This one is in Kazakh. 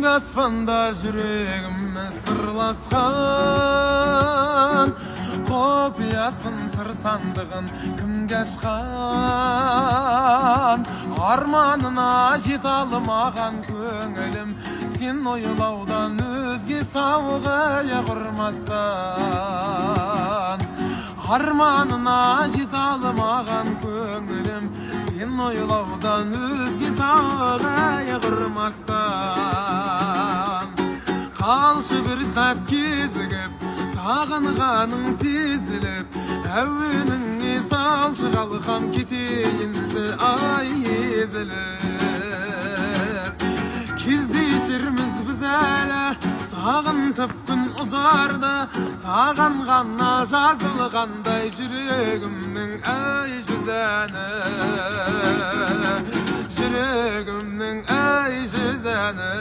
Түнгі аспанда жүрегім сырласқан, құпиясын сыр сандығын кімге ашқан? Арманына жете алмаған көңілім, сен ойлаудан өзге сауға аяқ ұрмастан. Арманына жете алмаған көңілім, сен ойлаудан өзге сауға аяқ ұрмастан. Қалшы бір сәт кезігіп, сағынғаның сезіліп, әуеніңе салшы қалқам кетейінші ай езіліп. Кездесерміз біз әлі, сағынтып күн ұзарды, саған ғана жазылғандай жүрегімнің әй жүз әні, жүрегімнің әй жүз әні.